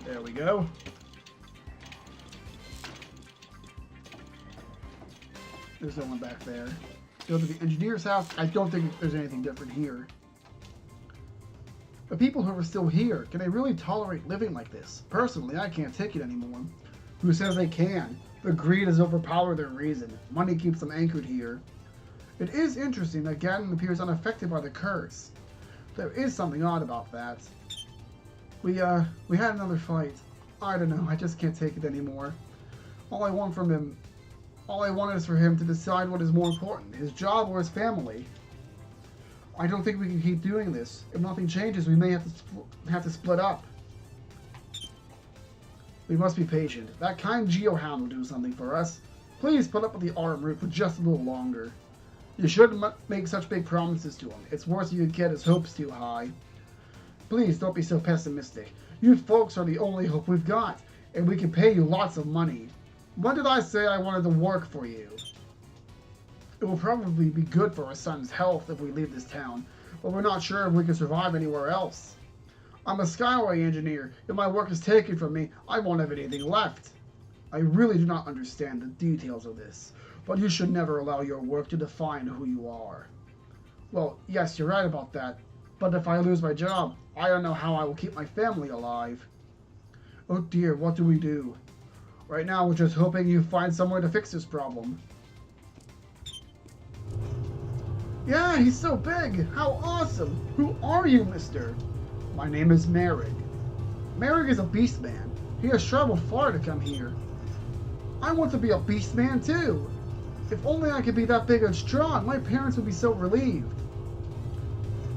There we go. There's no one back there. Go to the engineer's house. I don't think there's anything different here. The people who are still here, can they really tolerate living like this? Personally, I can't take it anymore. Who says they can? The greed has overpowered their reason. Money keeps them anchored here. It is interesting that Ganon appears unaffected by the curse. There is something odd about that. We had another fight. I don't know, I just can't take it anymore. All I want is for him to decide what is more important, his job or his family. I don't think we can keep doing this. If nothing changes, we may have to split up. We must be patient. That kind Geohound will do something for us. Please put up with the arm root for just a little longer. You shouldn't make such big promises to him. It's worse if you get his hopes too high. Please don't be so pessimistic. You folks are the only hope we've got, and we can pay you lots of money. When did I say I wanted to work for you? It will probably be good for our son's health if we leave this town, but we're not sure if we can survive anywhere else. I'm a skyway engineer. If my work is taken from me, I won't have anything left. I really do not understand the details of this, but you should never allow your work to define who you are. Well, yes, you're right about that, but if I lose my job, I don't know how I will keep my family alive. Oh dear, what do we do? Right now, we're just hoping you find somewhere to fix this problem. Yeah, he's so big! How awesome! Who are you, mister? My name is Merrig. Merrig is a beast man. He has traveled far to come here. I want to be a beast man too. If only I could be that big and strong, my parents would be so relieved.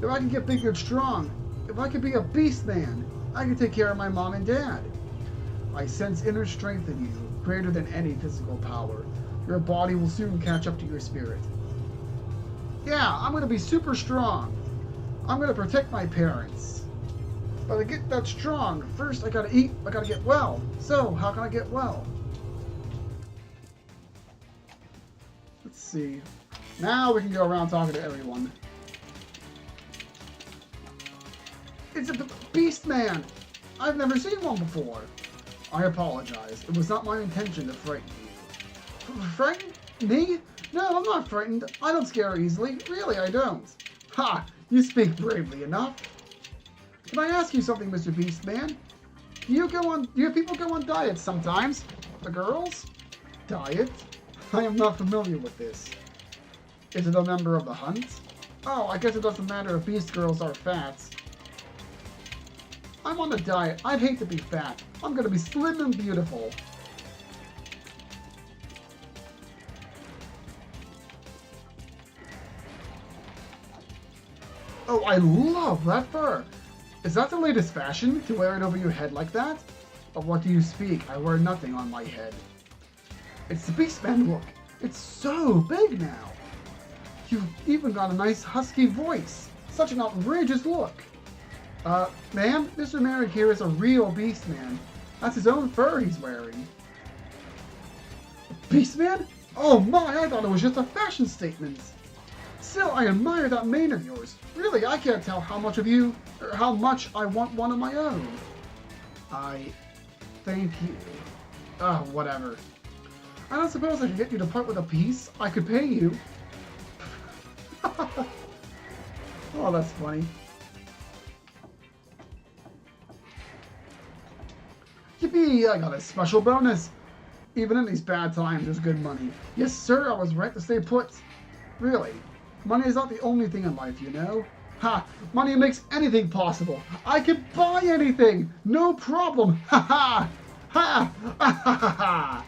If I could get big and strong, if I could be a beast man, I could take care of my mom and dad. I sense inner strength in you, greater than any physical power. Your body will soon catch up to your spirit. Yeah, I'm going to be super strong. I'm going to protect my parents. But to get that strong, first I got to eat, I got to get well. So, how can I get well? Let's see. Now we can go around talking to everyone. It's a beast man! I've never seen one before. I apologize. It was not my intention to frighten you. Frighten me? No, I'm not frightened. I don't scare easily. Really, I don't. Ha! You speak bravely enough. Can I ask you something, Mr. Beastman? Do you people go on diets sometimes? The girls? Diet? I am not familiar with this. Is it a member of the hunt? Oh, I guess it doesn't matter if beast girls are fat. I'm on a diet. I'd hate to be fat. I'm gonna be slim and beautiful. Oh, I love that fur. Is that the latest fashion, to wear it over your head like that? Of what do you speak? I wear nothing on my head. It's the Beastman look. It's so big now. You've even got a nice husky voice. Such an outrageous look. Ma'am, Mr. Merrick here is a real Beastman. That's his own fur he's wearing. Beastman? Oh my, I thought it was just a fashion statement. Still, I admire that mane of yours. Really, I can't tell how much of you, or how much I want one of my own. I thank you. Whatever. I don't suppose I could get you to part with a piece. I could pay you. Oh, that's funny. Yippee! I got a special bonus. Even in these bad times, there's good money. Yes, sir, I was right to stay put. Really. Money is not the only thing in life, you know? Ha! Money makes anything possible. I can buy anything! No problem! Ha ha! Ha! Ha ha ha!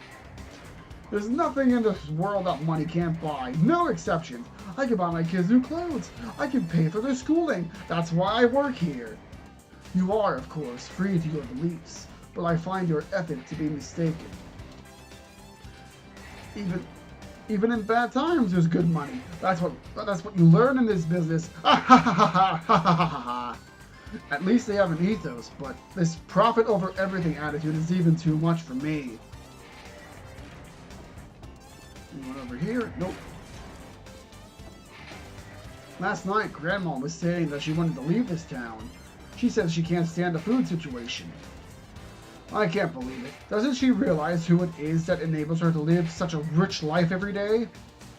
There's nothing in this world that money can't buy. No exceptions. I can buy my kids new clothes. I can pay for their schooling. That's why I work here. You are, of course, free to your beliefs, but I find your ethic to be mistaken. Even in bad times, there's good money. That's what you learn in this business. At least they have an ethos, but this profit over everything attitude is even too much for me. Anyone over here? Nope. Last night, Grandma was saying that she wanted to leave this town. She says she can't stand the food situation. I can't believe it. Doesn't she realize who it is that enables her to live such a rich life every day?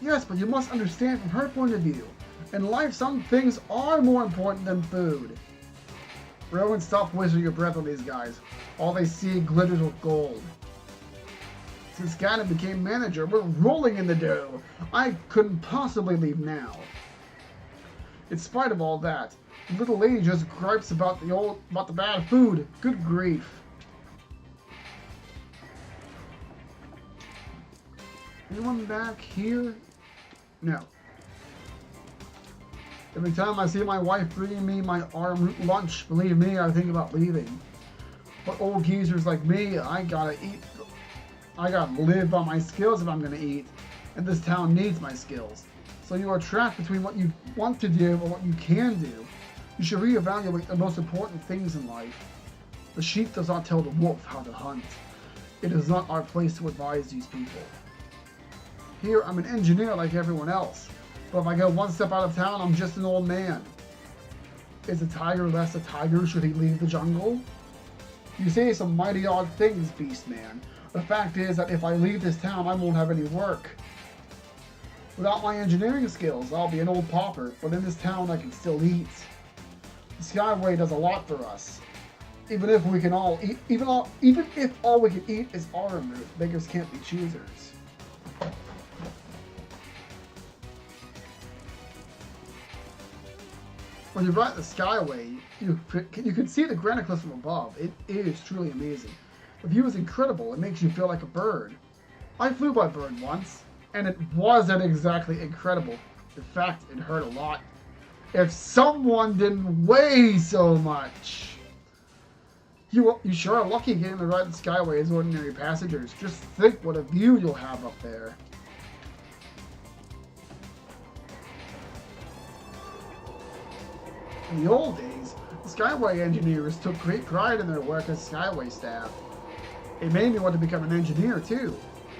Yes, but you must understand from her point of view. In life, some things are more important than food. Rowan, stop wasting your breath on these guys. All they see glitters with gold. Since Ganon became manager, we're rolling in the dough. I couldn't possibly leave now. In spite of all that, the little lady just gripes about the bad food. Good grief. Anyone back here? No. Every time I see my wife bringing me my arm root lunch, believe me, I think about leaving. But old geezers like me, I gotta eat. I gotta live by my skills if I'm gonna eat. And this town needs my skills. So you are trapped between what you want to do and what you can do. You should reevaluate the most important things in life. The sheep does not tell the wolf how to hunt. It is not our place to advise these people. Here, I'm an engineer like everyone else. But if I go one step out of town, I'm just an old man. Is a tiger less a tiger should he leave the jungle? You say some mighty odd things, Beast Man. The fact is that if I leave this town, I won't have any work. Without my engineering skills, I'll be an old pauper, but in this town I can still eat. The Skyway does a lot for us. Even if we can all eat, even if all we can eat is autumn root, beggars can't be choosers. When you ride the Skyway, you can see the granite cliffs from above. It is truly amazing. The view is incredible. It makes you feel like a bird. I flew by bird once, and it wasn't exactly incredible. In fact, it hurt a lot. If someone didn't weigh so much. You sure are lucky getting to ride the Skyway as ordinary passengers. Just think what a view you'll have up there. In the old days, the Skyway engineers took great pride in their work as Skyway staff. It made me want to become an engineer too.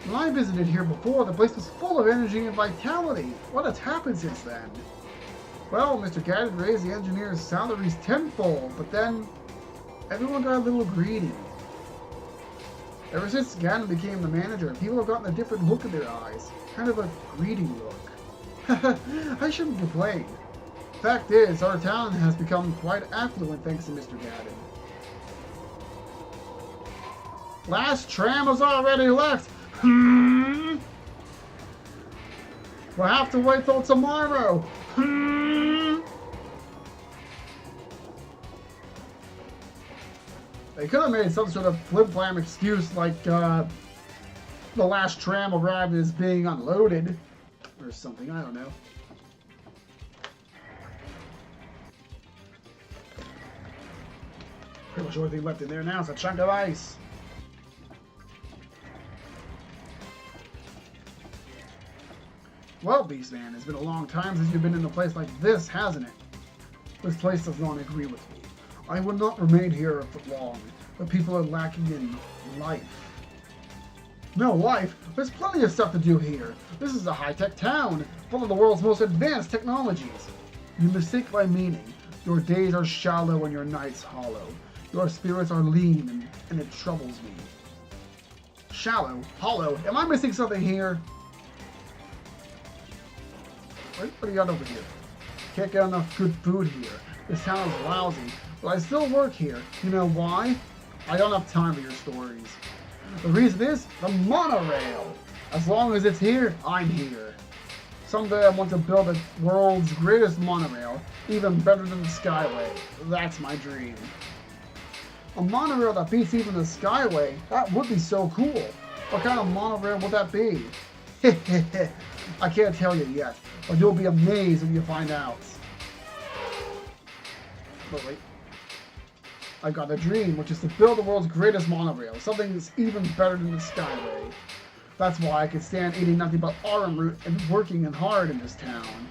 When I visited here before, the place was full of energy and vitality. What has happened since then? Well, Mr. Gaddon raised the engineers' salaries tenfold, but then everyone got a little greedy. Ever since Gaddon became the manager, people have gotten a different look in their eyes. Kind of a greedy look. I shouldn't complain. Fact is, our town has become quite affluent thanks to Mr. Gaddon. Last tram has already left. We'll have to wait till tomorrow. They could have made some sort of flim-flam excuse like the last tram arrived is being unloaded or something. I don't know. Pretty much the only thing left in there now is a chunk of ice. Well, Beastman, it's been a long time since you've been in a place like this, hasn't it? This place does not agree with me. I would not remain here for long. The people are lacking in life. No life? There's plenty of stuff to do here. This is a high-tech town, full of the world's most advanced technologies. You mistake my meaning. Your days are shallow and your nights hollow. Your spirits are lean and it troubles me. Shallow? Hollow? Am I missing something here? What do you got over here? Can't get enough good food here. This town is lousy, but I still work here. You know why? I don't have time for your stories. The reason is the monorail. As long as it's here, I'm here. Someday I want to build the world's greatest monorail, even better than the Skyway. That's my dream. A monorail that beats even the Skyway, that would be so cool. What kind of monorail would that be? I can't tell you yet, but you'll be amazed when you find out. But wait. I got a dream, which is to build the world's greatest monorail, something that's even better than the Skyway. That's why I can stand eating nothing but autumn root and working hard in this town.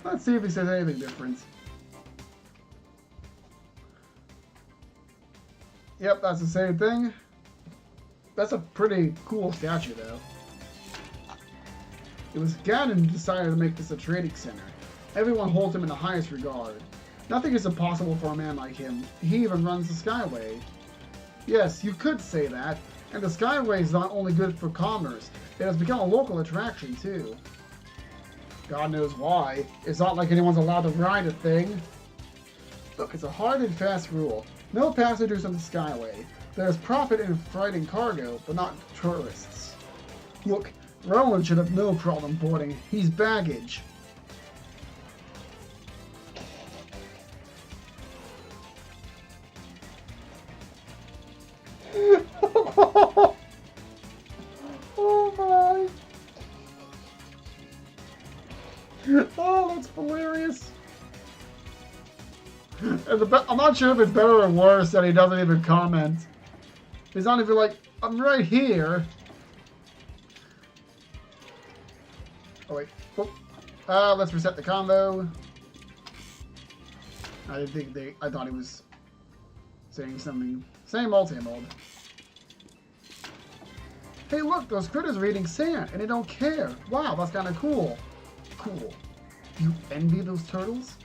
Let's see if he says anything different. Yep, that's the same thing. That's a pretty cool statue, though. It was Ganon who decided to make this a trading center. Everyone holds him in the highest regard. Nothing is impossible for a man like him. He even runs the Skyway. Yes, you could say that. And the Skyway is not only good for commerce, it has become a local attraction too. God knows why. It's not like anyone's allowed to ride a thing. Look, it's a hard and fast rule. No passengers on the Skyway. There's profit in freighting cargo, but not tourists. Look, Rowan should have no problem boarding. He's baggage. Oh my. Oh, that's hilarious. And I'm not sure if it's better or worse that he doesn't even comment. He's not even like, I'm right here. Oh wait. Oh. Let's reset the combo. I didn't think I thought he was saying something. Same old, same old. Hey look, those critters are eating sand and they don't care. Wow, that's kind of cool. Cool. You envy those turtles?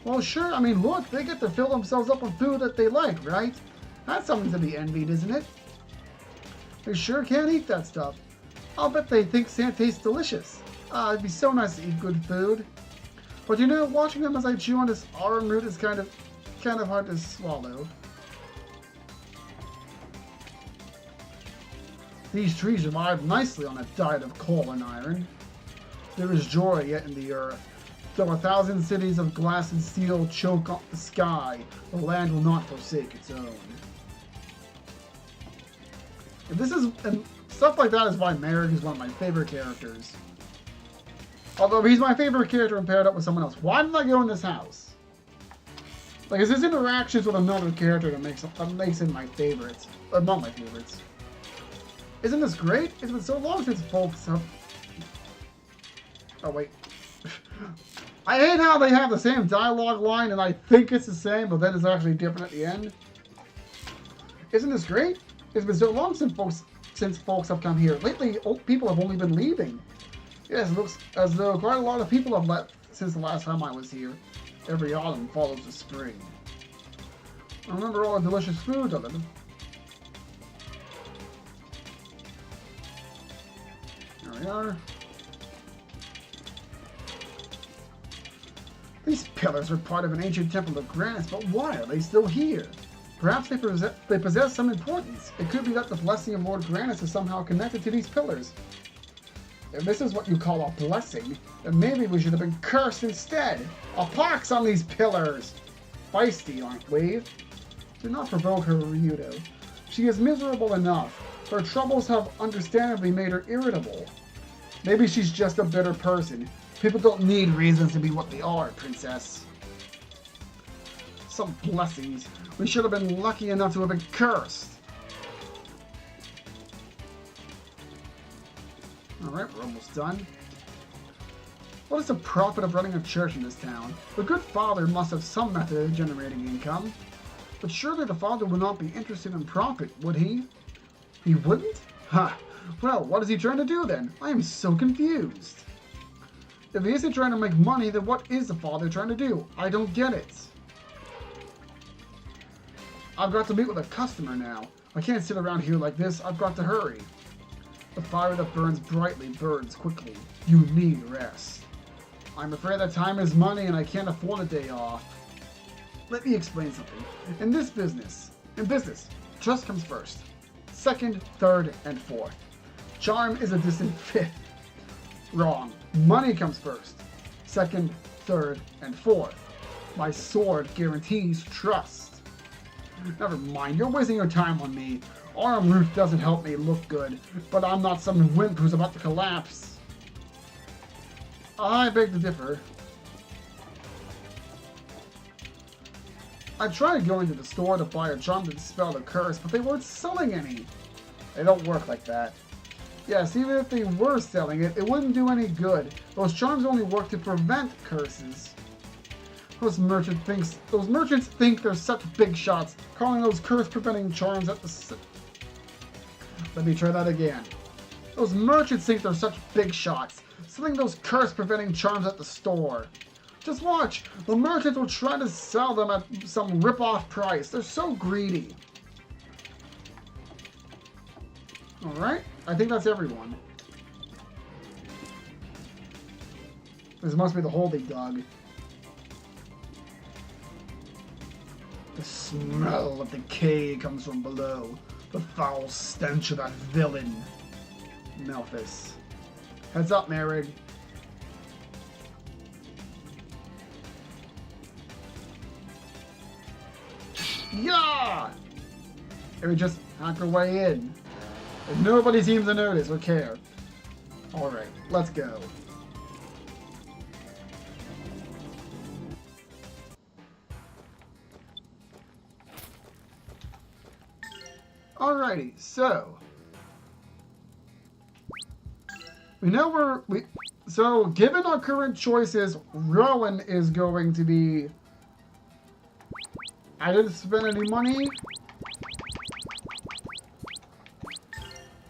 Well, sure. I mean, look, they get to fill themselves up with food that they like, right? That's something to be envied, isn't it? They sure can't eat that stuff. I'll bet they think sand tastes delicious. It'd be so nice to eat good food. But you know, watching them as I chew on this arm root is kind of hard to swallow. These trees survive nicely on a diet of coal and iron. There is joy yet in the earth. Though 1,000 cities of glass and steel choke up the sky, the land will not forsake its own. And stuff like that is why Merrick is one of my favorite characters. Although he's my favorite character and paired up with someone else. Why did I go in this house? Like, it's his interactions with another character that makes him my favorites. Not my favorites. Isn't this great? It's been so long since folks have... Oh, wait. I hate how they have the same dialogue line and I think it's the same, but then it's actually different at the end. Isn't this great? It's been so long since folks have come here. Lately, people have only been leaving. Yes, it looks as though quite a lot of people have left since the last time I was here. Every autumn follows the spring. I remember all the delicious food of them. There we are. These pillars are part of an ancient temple of Grandia, but why are they still here? Perhaps they possess some importance. It could be that the blessing of Lord Grandia is somehow connected to these pillars. If this is what you call a blessing, then maybe we should have been cursed instead. A pox on these pillars! Feisty, aren't we? Do not provoke her, Ryudo. She is miserable enough. Her troubles have understandably made her irritable. Maybe she's just a bitter person. People don't need reasons to be what they are, Princess. Some blessings. We should have been lucky enough to have been cursed. Alright, we're almost done. What is the profit of running a church in this town? The good father must have some method of generating income. But surely the father would not be interested in profit, would he? He wouldn't? Ha! Well, what is he trying to do then? I am so confused. If he isn't trying to make money, then what is the father trying to do? I don't get it. I've got to meet with a customer now. I can't sit around here like this. I've got to hurry. The fire that burns brightly burns quickly. You need rest. I'm afraid that time is money and I can't afford a day off. Let me explain something. In business, trust comes first. Second, third, and fourth. Charm is a distant fifth. Wrong. Money comes first. Second, third, and fourth. My sword guarantees trust. Never mind, you're wasting your time on me. Arm Ruth doesn't help me look good, but I'm not some wimp who's about to collapse. I beg to differ. I tried going to the store to buy a charm to dispel the curse, but they weren't selling any. They don't work like that. Yes, even if they were selling it, it wouldn't do any good. Those charms only work to prevent curses. Those merchants think they're such big shots, calling those curse-preventing charms at the... Let me try that again. Those merchants think they're such big shots, selling those curse-preventing charms at the store. Just watch. The merchants will try to sell them at some rip-off price. They're so greedy. Alright, I think that's everyone. This must be the hole they dug. The smell of decay comes from below. The foul stench of that villain, Melphis. Heads up, Merrig. Yeah! And we just hack our way in. And nobody seems to notice or care. Alright, let's go. Alrighty, so we know so given our current choices, Rowan is going to be. I didn't spend any money,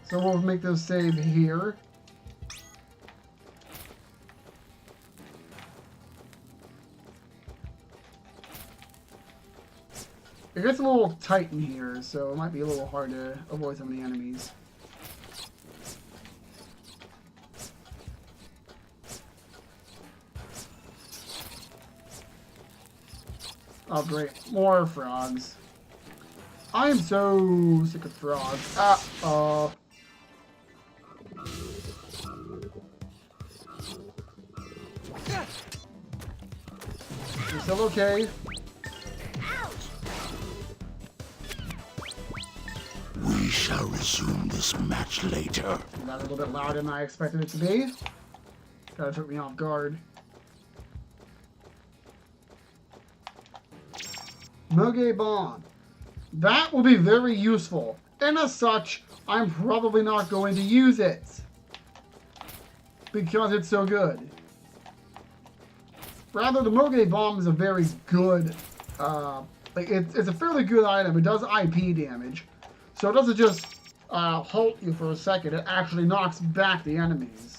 so we'll make this save here. It gets a little tight in here, so it might be a little hard to avoid some of the enemies. Oh great, more frogs. I am so sick of frogs. Uh-oh. You still okay? We shall resume this match later. That a little bit louder than I expected it to be. Kinda took me off guard. Moge Bomb. That will be very useful. And as such, I'm probably not going to use it. Because it's so good. Rather, the Moge Bomb is a very good, it's a fairly good item. It does IP damage. So it doesn't just halt you for a second. It actually knocks back the enemies.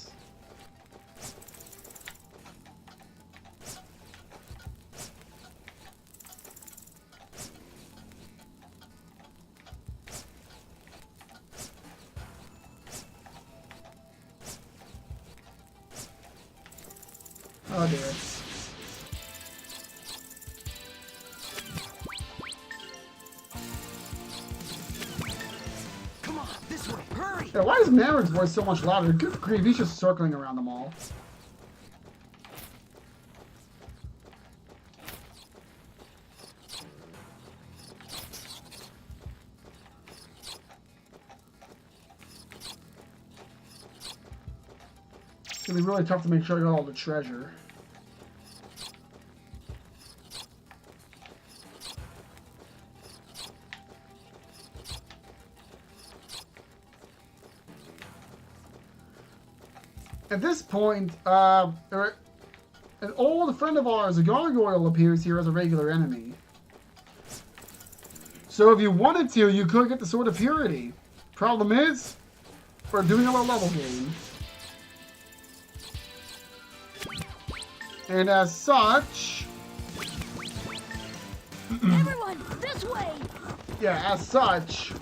Oh dear. Come on, this way, hurry! Yeah, why is Marin's voice so much louder? Good grief, he's just circling around them all. It's gonna be really tough to make sure I got all the treasure. At this point, an old friend of ours, a gargoyle, appears here as a regular enemy. So if you wanted to, you could get the Sword of Purity. Problem is, we're doing a low-level game. And as such... Everyone, this way! Yeah, as such,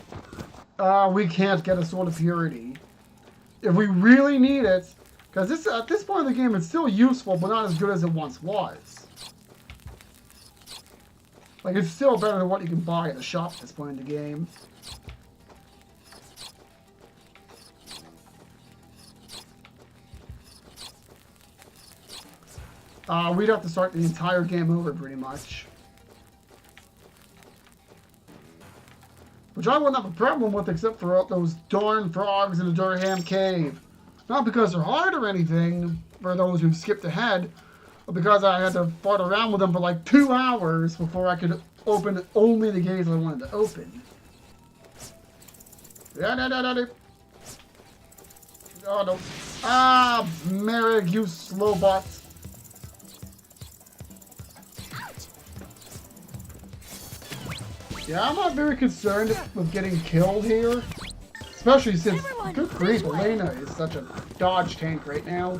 we can't get a Sword of Purity. If we really need it, because at this point in the game, it's still useful, but not as good as it once was. Like, it's still better than what you can buy at the shop at this point in the game. We'd have to start the entire game over, pretty much. Which I wouldn't have a problem with, except for those darn frogs in the Durham Cave. Not because they're hard or anything, for those who've skipped ahead, but because I had to fart around with them for like 2 hours before I could open only the gates I wanted to open. Oh no. Ah, Merrick, you slow butt. Yeah, I'm not very concerned with getting killed here. Especially since, good grief, Elena is such a dodge tank right now.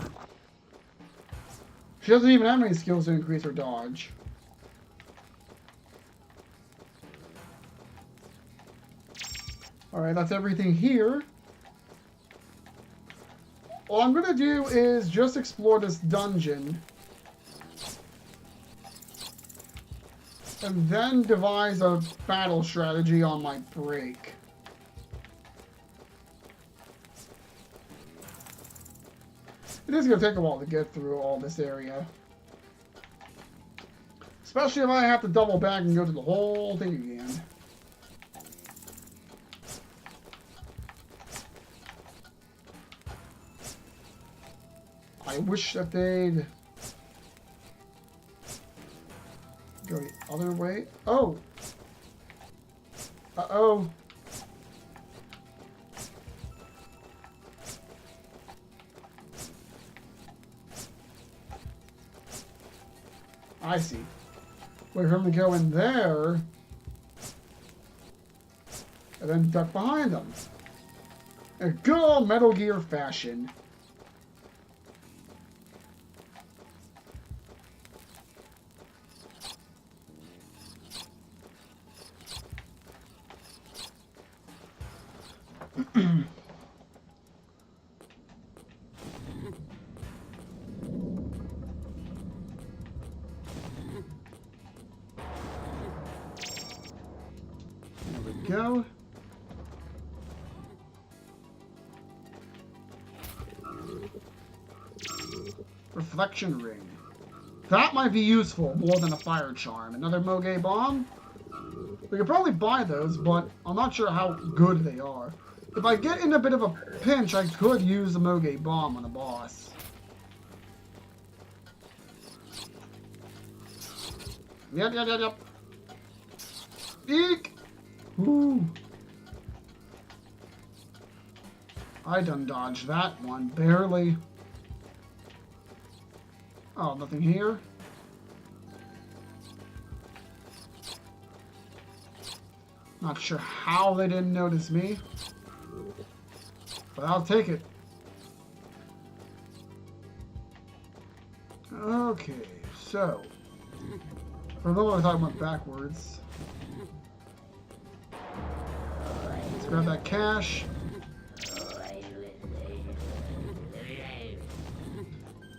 She doesn't even have any skills to increase her dodge. Alright, that's everything here. All I'm gonna do is just explore this dungeon. And then devise a battle strategy on my break. It is going to take a while to get through all this area. Especially if I have to double back and go through the whole thing again. I wish that they'd go the other way. Oh! Uh-oh. I see. Wait for him to go in there, and then duck behind them. In good old Metal Gear fashion. Go. Reflection ring. That might be useful more than a fire charm. Another Moge bomb? We could probably buy those, but I'm not sure how good they are. If I get in a bit of a pinch, I could use the Moge bomb on a boss. Yep. Eek! Ooh. I done dodged that one, barely. Oh, nothing here? Not sure how they didn't notice me. But I'll take it. Okay, so. For a moment I thought I went backwards. Let's grab that cash.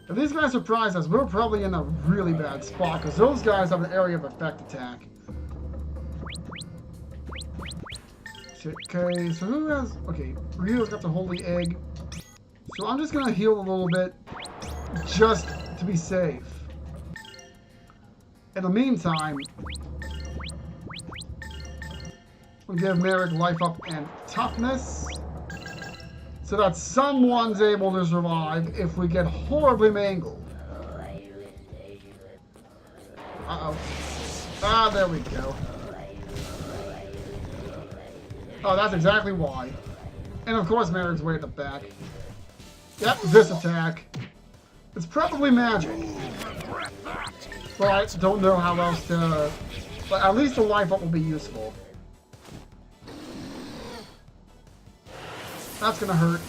If these guys surprise us, we're probably in a really bad spot, because those guys have an area of effect attack. Okay, so who has... Okay, Ryu's got the holy egg. So I'm just going to heal a little bit, just to be safe. In the meantime, we'll give Merrick life up and toughness, so that someone's able to survive if we get horribly mangled. Uh-oh. Ah, there we go. Oh, that's exactly why. And of course Merrick's way at the back. Yep, this attack. It's probably magic. But I don't know how else to... But at least the life up will be useful. That's gonna hurt.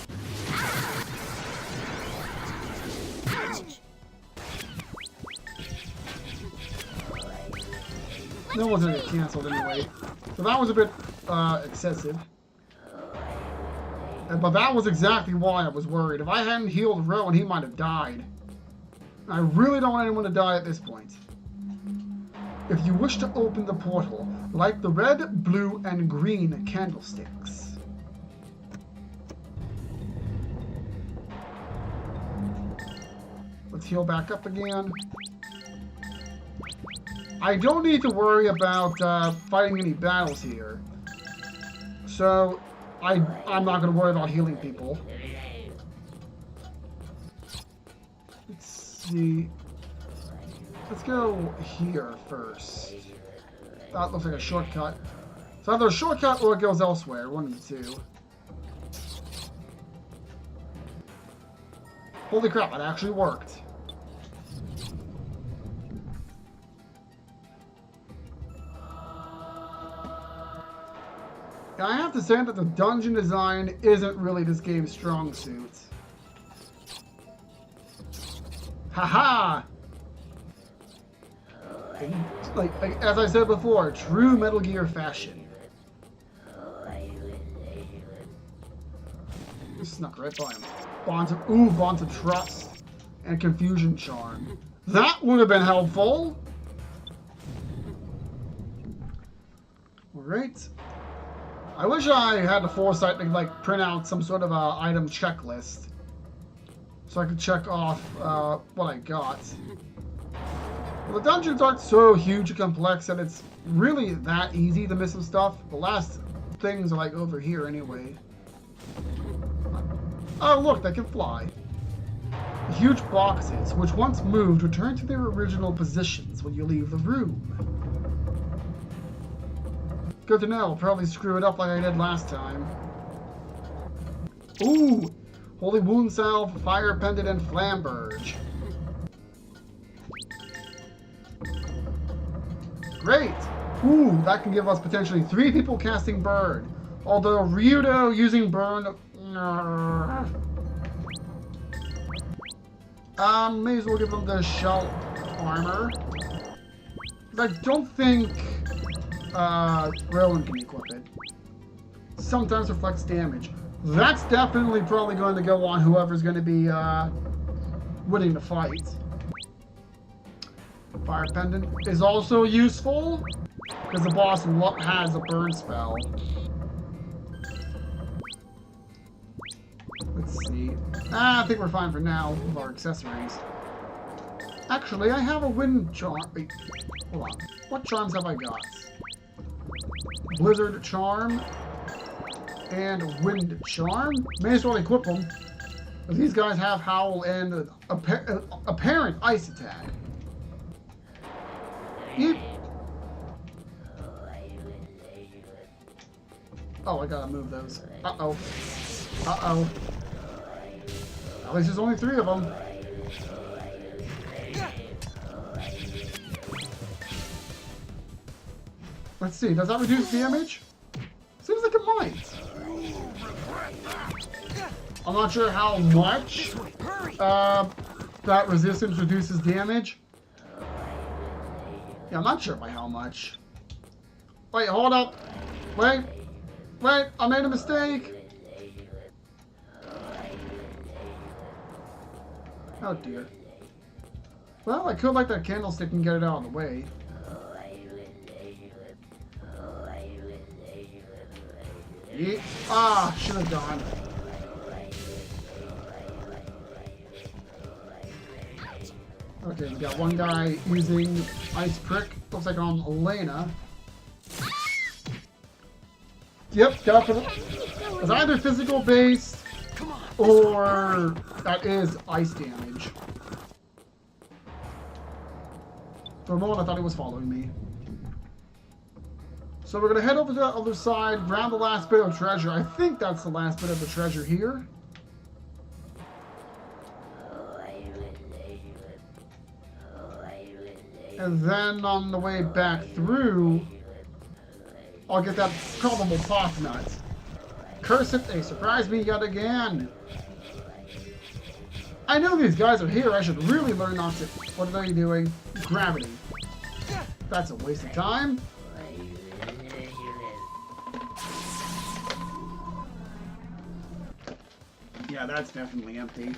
No one's gonna get cancelled anyway. So that was a bit excessive. But that was exactly why I was worried. If I hadn't healed Rowan, he might have died. I really don't want anyone to die at this point. If you wish to open the portal, light the red, blue, and green candlesticks. Let's heal back up again. I don't need to worry about fighting any battles here. So, I'm not going to worry about healing people. Let's see. Let's go here first. That looks like a shortcut. So either a shortcut or it goes elsewhere. One of the two. Holy crap, it actually worked. And I have to say that the dungeon design isn't really this game's strong suit. Haha! like as I said before, true Metal Gear fashion. Just snuck right by him. Bonds of trust and confusion charm. That would have been helpful. Alright. I wish I had the foresight to like print out some sort of item checklist so I could check off what I got. Well, the dungeons aren't so huge and complex that it's really that easy to miss some stuff. The last things are like over here anyway. Oh look, they can fly. The huge boxes, which once moved, return to their original positions when you leave the room. Good to know, I'll probably screw it up like I did last time. Ooh! Holy Wound Salve, Fire Pendant, and Flamberge. Great! Ooh, that can give us potentially 3 people casting Burn. Although Ryudo using Burn... may as well give them the shell armor. I don't think Rowan can equip it. Sometimes reflects damage. That's definitely probably going to go on whoever's going to be winning the fight. Fire Pendant is also useful because the boss has a burn spell. Let's see. I think we're fine for now with our accessories. Actually, I have a wind charm. Wait, hold on. What charms have I got? Blizzard charm and wind charm. May as well equip them. These guys have howl and apparent ice attack. Yeep. Oh, I gotta move those. Uh-oh. Uh-oh. At least there's only 3 of them. Let's see, does that reduce damage? Seems like it might. I'm not sure how much that resistance reduces damage. Yeah, I'm not sure by how much. Wait, hold up. Wait, I made a mistake. Oh dear. Well, I could light that candlestick and get it out of the way. Yeah. Ah, should have gone. Okay, we got one guy using Ice Prick. Looks like on Elena. Yep, definitely. It's either physical based or that is ice damage. For a moment, I thought he was following me. So we're going to head over to the other side, grab the last bit of treasure. I think that's the last bit of the treasure here. And then on the way back through, I'll get that probable pop nut. Curse it, they surprised me yet again. I know these guys are here. I should really learn not to... What are they doing? Gravity. That's a waste of time. Yeah, that's definitely empty.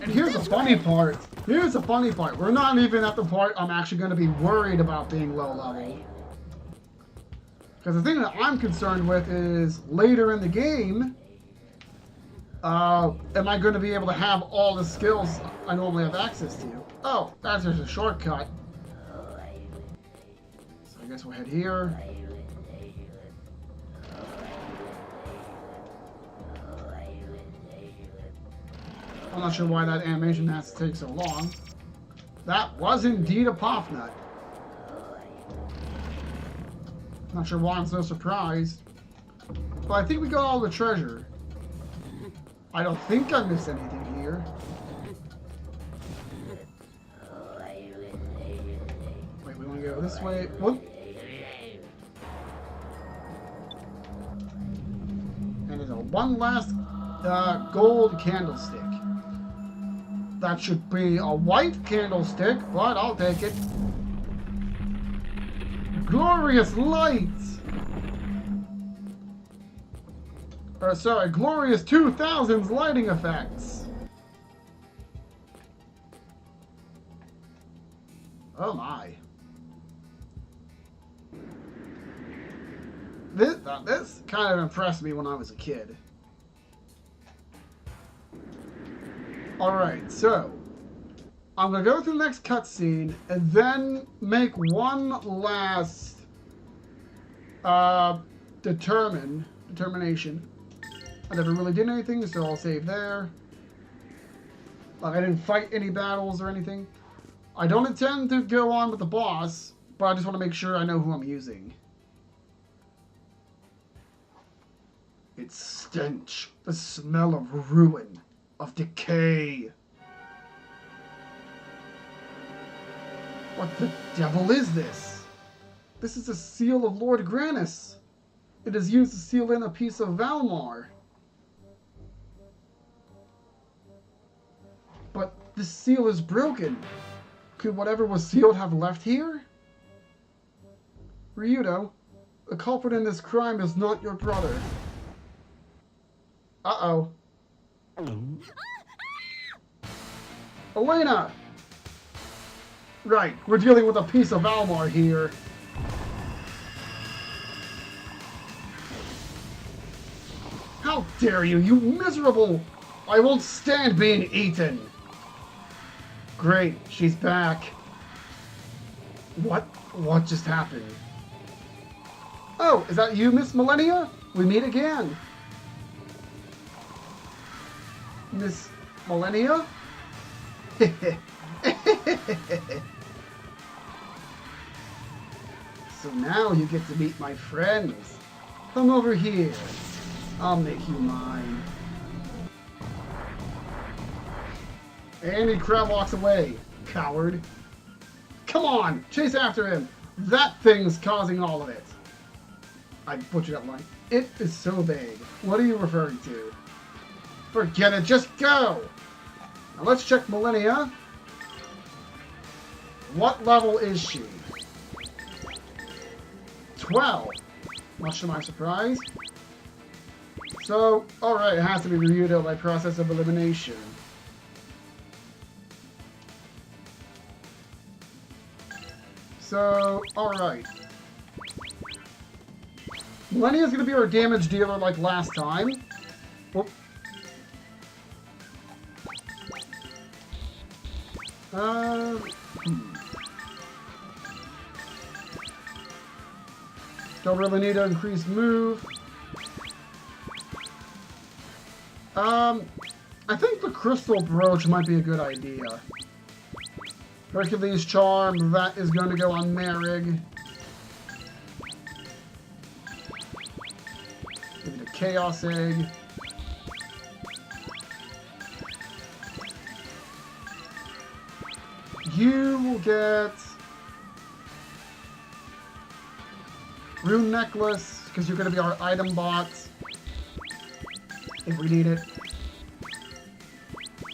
And here's the funny part. Here's the funny part. We're not even at the part I'm actually going to be worried about being low level. Because the thing that I'm concerned with is later in the game, am I going to be able to have all the skills I normally have access to? Oh, that's just a shortcut. So I guess we'll head here. I'm not sure why that animation has to take so long. That was indeed a pop nut. Not sure why I'm so surprised. But I think we got all the treasure. I don't think I missed anything here. Wait, we want to go this way. Whoop. And there's a one last gold candlestick. That should be a white candlestick, but I'll take it. Glorious lights! Or sorry, glorious 2000s lighting effects. Oh my. This kind of impressed me when I was a kid. Alright, so I'm going to go through the next cutscene and then make one last determination. I never really did anything, so I'll save there. Like, I didn't fight any battles or anything. I don't intend to go on with the boss, but I just want to make sure I know who I'm using. It's stench. The smell of ruin. Of decay. What the devil is this? This is a seal of Lord Grannis. It is used to seal in a piece of Valmar. But this seal is broken. Could whatever was sealed have left here? Ryudo, the culprit in this crime is not your brother. Uh-oh. Elena! Right, we're dealing with a piece of Valmar here. How dare you, you miserable! I won't stand being eaten! Great, she's back. What just happened? Oh, is that you, Miss Millennia? We meet again. Miss Millennia? So now you get to meet my friends. Come over here. I'll make you mine. And he crab walks away. Coward. Come on, chase after him. That thing's causing all of it. I butchered that line. It is so big. What are you referring to? Forget it, just go! Now let's check Millennia. What level is she? 12. Much to my surprise. So, alright, it has to be Ryudo by process of elimination. So, alright. Millennia's gonna be our damage dealer like last time. Whoop. Don't really need to increase move. I think the crystal brooch might be a good idea. Hercules charm, that is going to go on Marig. Maybe the chaos egg. You will get rune necklace, because you're going to be our item bot if we need it.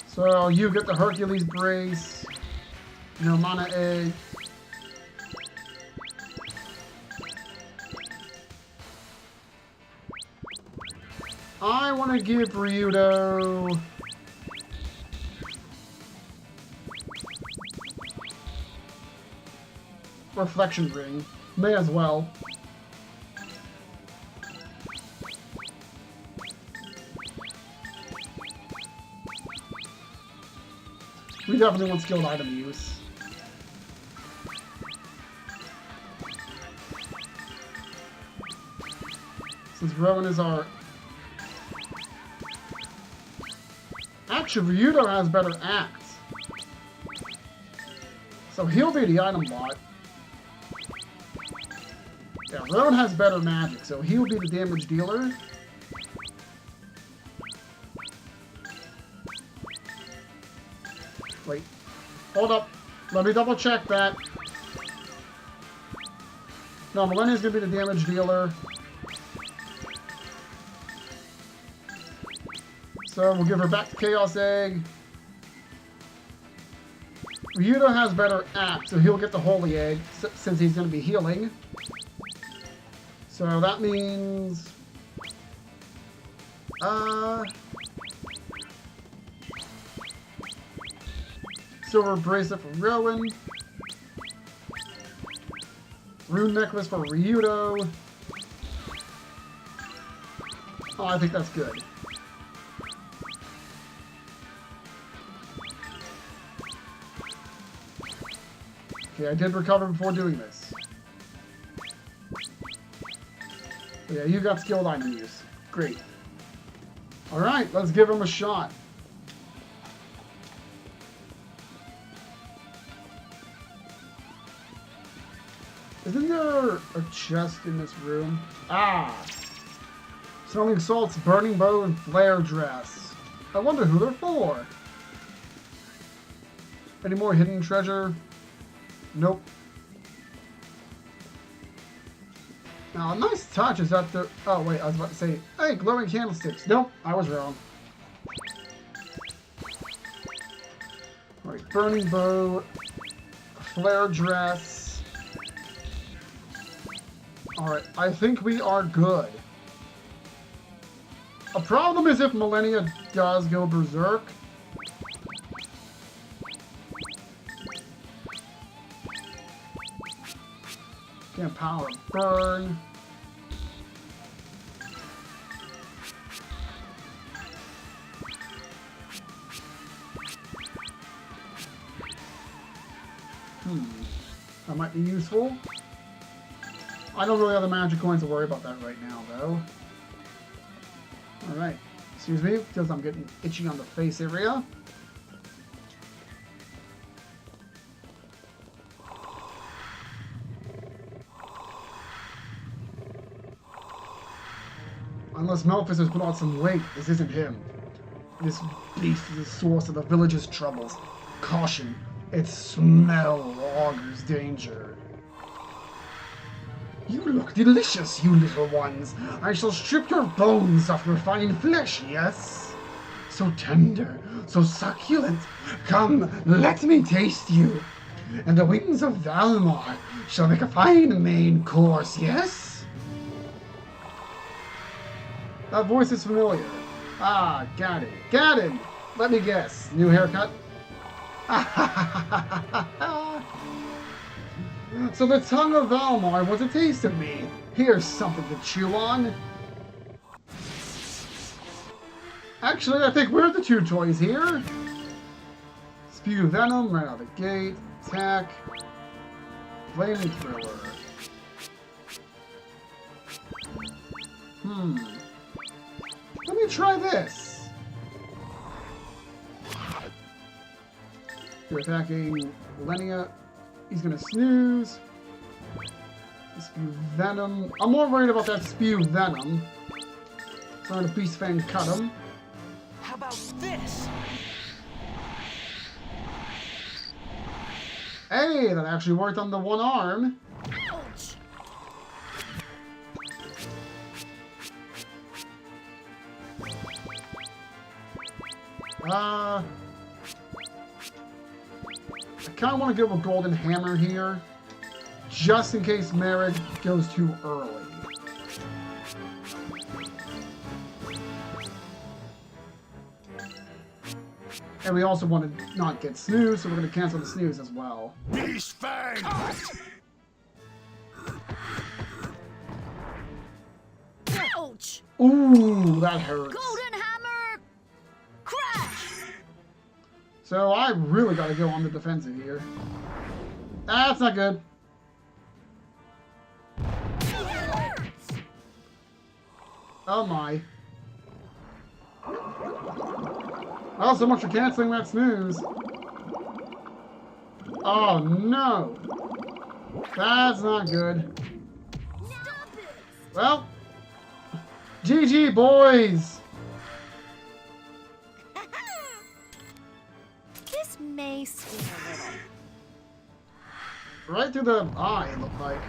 So you get the Hercules brace, no mana egg. I want to give Ryudo reflection ring. May as well. We definitely want skilled item use. Since Rowan is our... Actually, Ryudo has better acts. So he'll be the item bot. Yeah, Rowan has better magic, so he'll be the damage dealer. Wait. Hold up. Let me double check that. No, Millennia's gonna be the damage dealer. So we'll give her back the Chaos Egg. Ryudo has better act, so he'll get the Holy Egg since he's going to be healing. So that means... Silver Bracelet for Rowan. Rune Necklace for Ryudo. Oh, I think that's good. Okay, I did recover before doing this. But yeah, you got skilled item use. Great. Alright, let's give him a shot. Isn't there a chest in this room? Ah! Smelling salts, burning bow, and flare dress. I wonder who they're for. Any more hidden treasure? Nope. Now, a nice touch is that the... Oh, wait, I was about to say, hey, glowing candlesticks. Nope, I was wrong. Alright, burning bow, flare dress. Alright, I think we are good. A problem is if Millennia does go berserk. Can't power burn. That might be useful. I don't really have the magic coins to worry about that right now, though. Alright. Excuse me, because I'm getting itchy on the face area. Unless Melphis has put on some weight, this isn't him. This beast is the source of the village's troubles. Caution, its smell augurs danger. You look delicious, you little ones. I shall strip your bones off your fine flesh, yes? So tender, so succulent. Come, let me taste you. And the wings of Valmar shall make a fine main course, yes? That voice is familiar. Ah, got it. Got it! Let me guess. New haircut? So the tongue of Valmar was a taste of me. Here's something to chew on. Actually, I think we're the two toys here. Spew venom right out the gate. Attack. Flamethrower. Let me try this. You're attacking Millennia. He's gonna snooze. Spew venom. I'm more worried about that spew venom. So I'm gonna Beast Fang cut him. How about this? Hey, that actually worked on the one arm. Ouch! I kind of want to go with Golden Hammer here, just in case Merrick goes too early. And we also want to not get snooze, so we're going to cancel the snooze as well. Beast Fang! Ouch! Ooh, that hurts. Golden hammer! Crash! So I really got to go on the defensive here. That's not good. Oh my. Well, so much for canceling that snooze. Oh no. That's not good. Stop it! Well, GG boys. This may swing a little. Right through the eye, it looked like.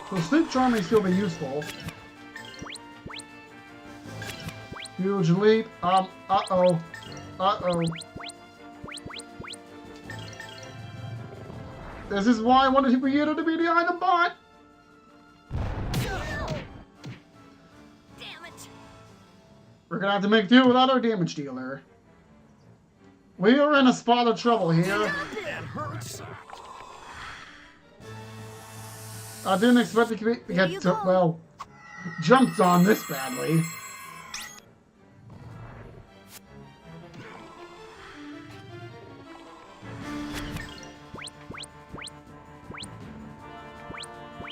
So Sleep Charm may still be useful. Huge leap. Uh-oh. Uh-oh. This is why I wanted for you to be the item bot. Damn it! We're gonna have to make do without our damage dealer. We are in a spot of trouble here. That hurts. I didn't expect to get well, jumped on this badly.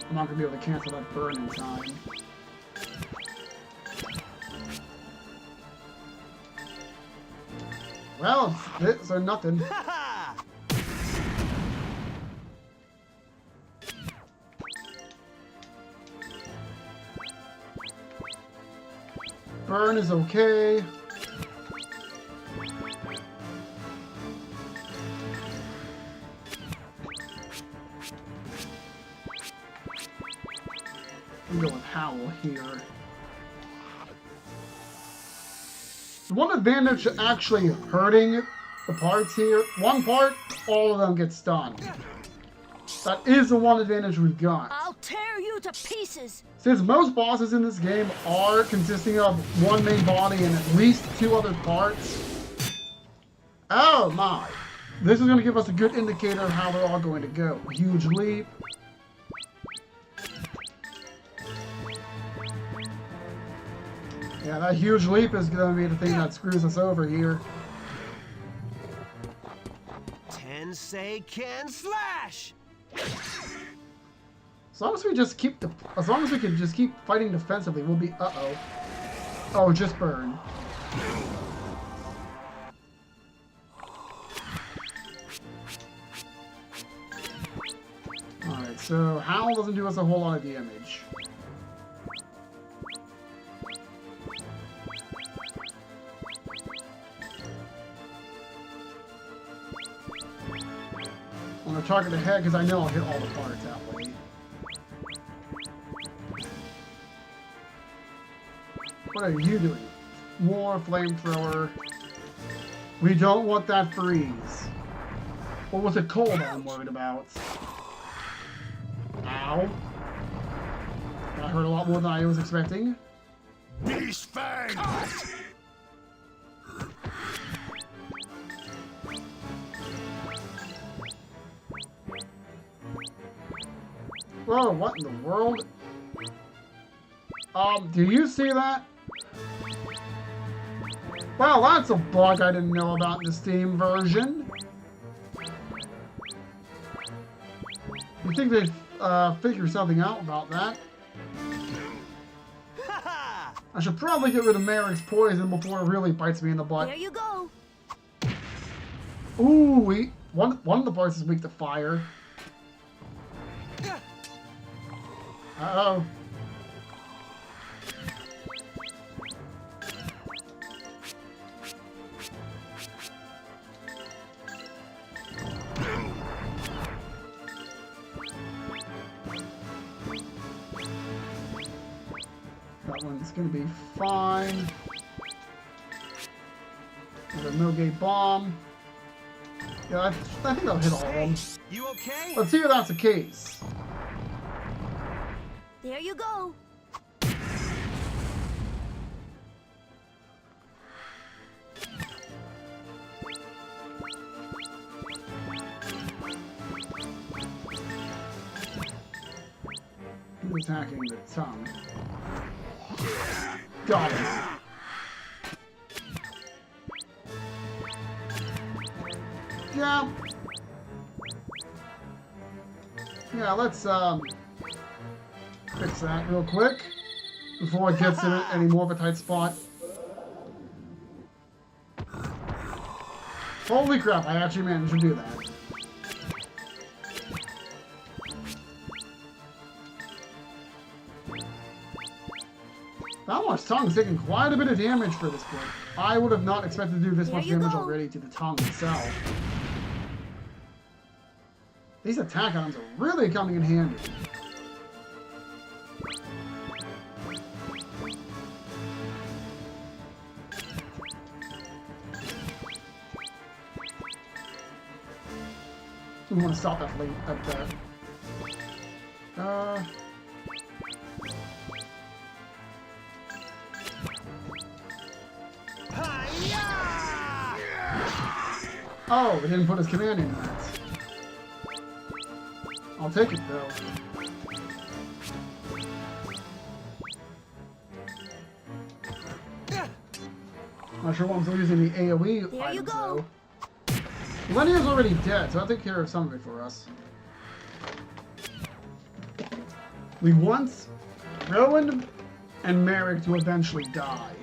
I'm not gonna be able to cancel that burn in time. Well, it's this or nothing. Burn is okay. I'm going with Howl here. The one advantage to actually hurting the parts here, one part, all of them get stunned. That is the one advantage we've got. I'll tear you to pieces. Since most bosses in this game are consisting of one main body and at least 2 other parts. Oh my. This is going to give us a good indicator of how they're all going to go. Huge leap. Yeah, that huge leap is going to be the thing that screws us over here. Tensei can slash. As long as we just keep as long as we can just keep fighting defensively, we'll be. Oh, just burn. All right, so Howl doesn't do us a whole lot of damage. I'm gonna target the head because I know I'll hit all the parts that way. What are you doing? More flamethrower. We don't want that freeze. Or was it cold I'm worried about? Ow. That hurt a lot more than I was expecting. Beast Fang! Whoa, what in the world? Do you see that? Well, that's a bug I didn't know about in the Steam version. You think they'd figure something out about that? I should probably get rid of Merrick's poison before it really bites me in the butt. There you go. Ooh, one of the parts is weak to fire. Uh-oh. That one's gonna be fine. There's a no-gate bomb. Yeah, I think that'll hit all of them. You okay? Let's see if that's the case. There you go. Who's attacking the tongue? Got it. Yeah. Yeah, let's fix that real quick before it gets in any more of a tight spot. Holy crap, I actually managed to do that. That one's tongue's taking quite a bit of damage for this point. I would have not expected to do this much damage already to the tongue itself. These attack items are really coming in handy. We want to stop that late at that. Oh, it didn't put his command in yet. I'll take it though. Not sure why I'm still using the AoE There items you go. though. Lennia's already dead, so I'll take care of some of it for us. We want Rowan and Merrick to eventually die.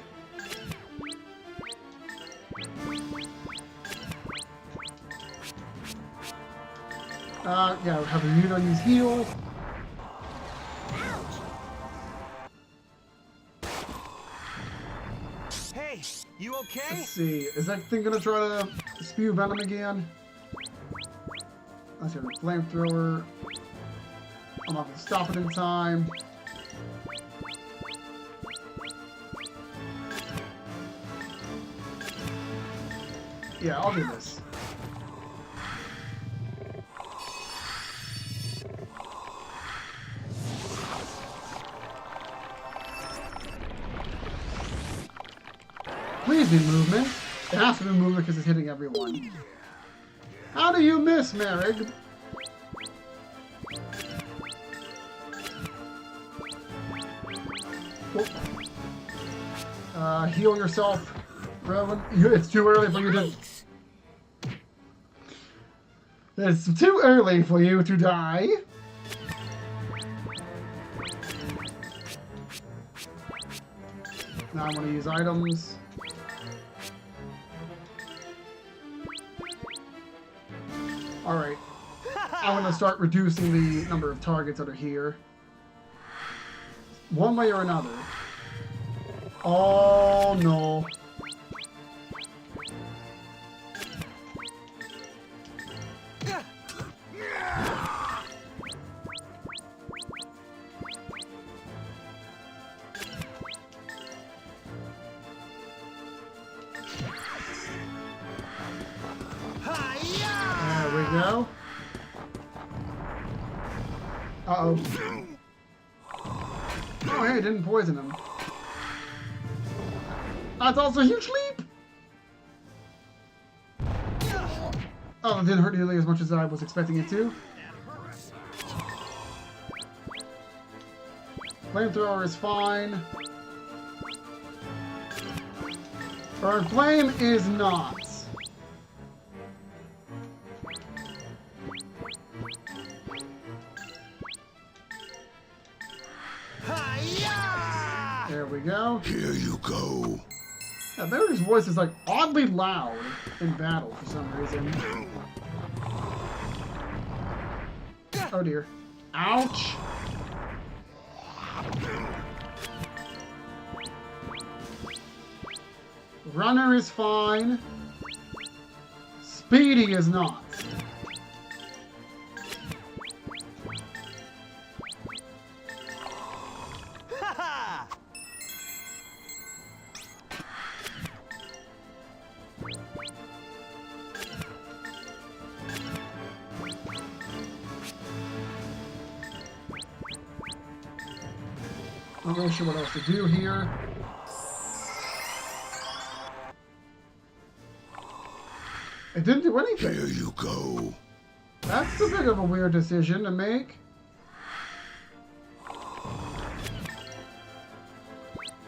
Yeah, have Muto use heal. Hey, you okay? Let's see, is that thing gonna try to spew venom again? Let's see, the flamethrower. I'm not gonna stop it in time. Yeah, I'll do this. Please be movement. It has to be movement because it's hitting everyone. How do you miss, Merrick? Heal yourself, Rowan. It's too early for you to... It's too early for you to die. Now I want to use items. Alright. I'm going to start reducing the number of targets that are here. One way or another. Oh no. There we go. Uh-oh. Oh, hey, it didn't poison him. That's also a huge leap! Oh, it didn't hurt nearly as much as I was expecting it to. Flamethrower is fine. Burn Flame is not. There we go. Here you go. Yeah, Barry's voice is like oddly loud in battle for some reason. Oh dear. Ouch! Runner is fine. Speedy is not. I'm not really sure what else to do here. It didn't do anything. Here you go. That's a bit of a weird decision to make.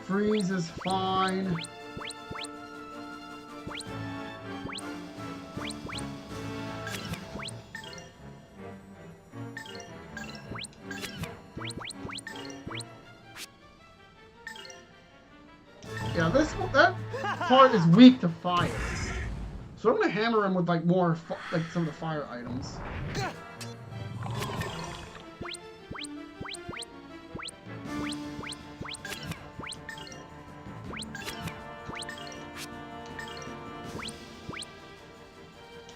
Freeze is fine. Yeah, that part is weak to fire. So I'm gonna hammer him with like more, like some of the fire items.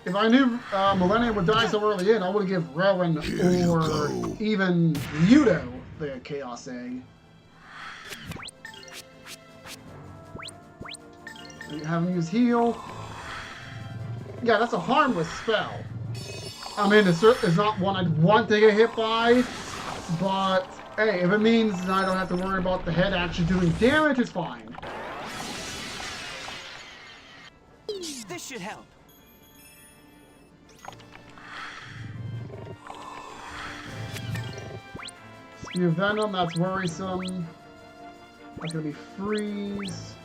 If I knew Millennium would die so early in, I would give Rowan or even Muto the Chaos Egg. Have him use heal. Yeah, that's a harmless spell. I mean, it's not one I'd want to get hit by, but hey, if it means I don't have to worry about the head actually doing damage, it's fine. This should help. Spew Venom, that's worrisome. That's gonna be Freeze.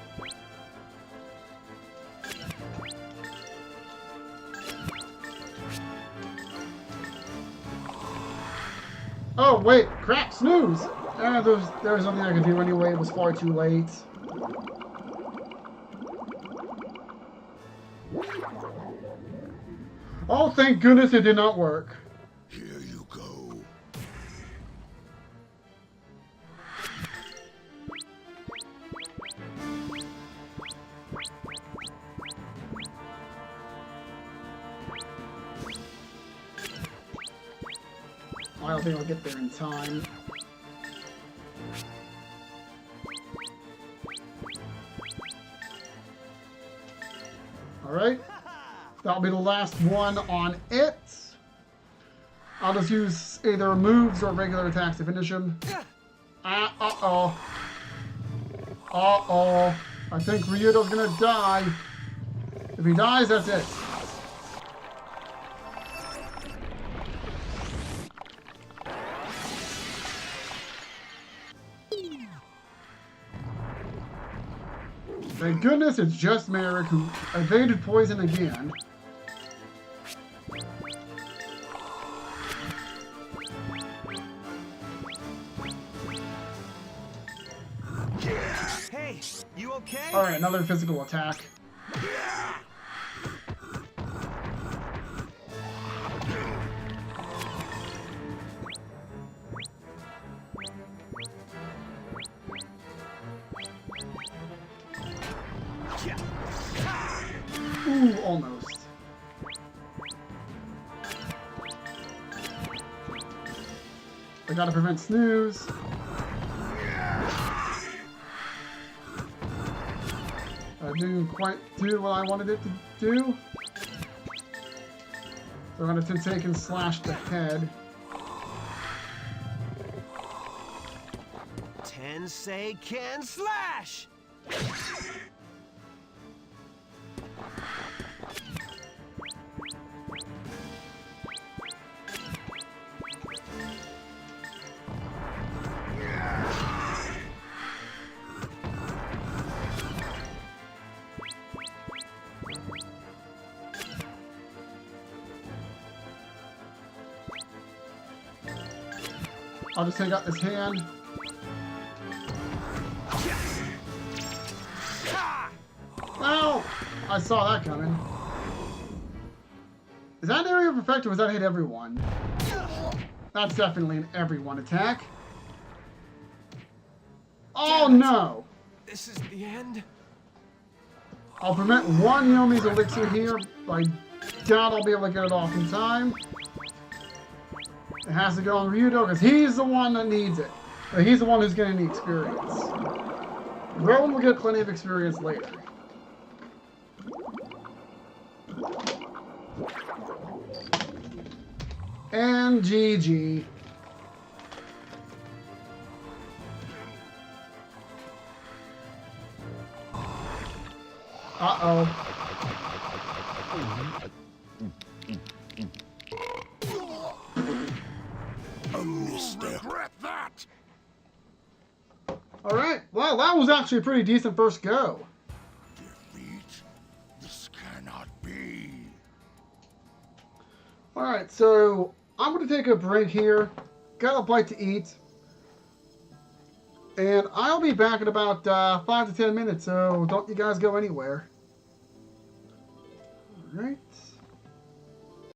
Oh wait, crap, snooze! There was nothing I could do anyway, it was far too late. Oh, thank goodness it did not work. Here you go. I don't think I'll get there in time. Alright. That'll be the last one on it. I'll just use either moves or regular attacks to finish him. Uh-oh. Uh-oh. I think Ryudo's gonna die. If he dies, that's it. Thank goodness it's just Merrick who evaded poison again. Hey, you okay? Alright, another physical attack. Ooh, almost. I gotta prevent snooze. I didn't quite do what I wanted it to do. So I'm gonna take and slash the head. Tensei can slash! I'll just take out this hand. Ow! I saw that coming. Is that an area of effect or was that hit everyone? That's definitely an everyone attack. Oh no! This is the end? I'll prevent one Yomi's elixir here, but I doubt I'll be able to get it off in time. It has to go on Ryudo because he's the one that needs it. He's the one who's getting the experience. Rowan will get plenty of experience later. And GG. Uh-oh. Regret that. Alright, well, that was actually a pretty decent first go. Defeat? This cannot be. Alright, so I'm going to take a break here. Got a bite to eat. And I'll be back in about 5 to 10 minutes, so don't you guys go anywhere. Alright.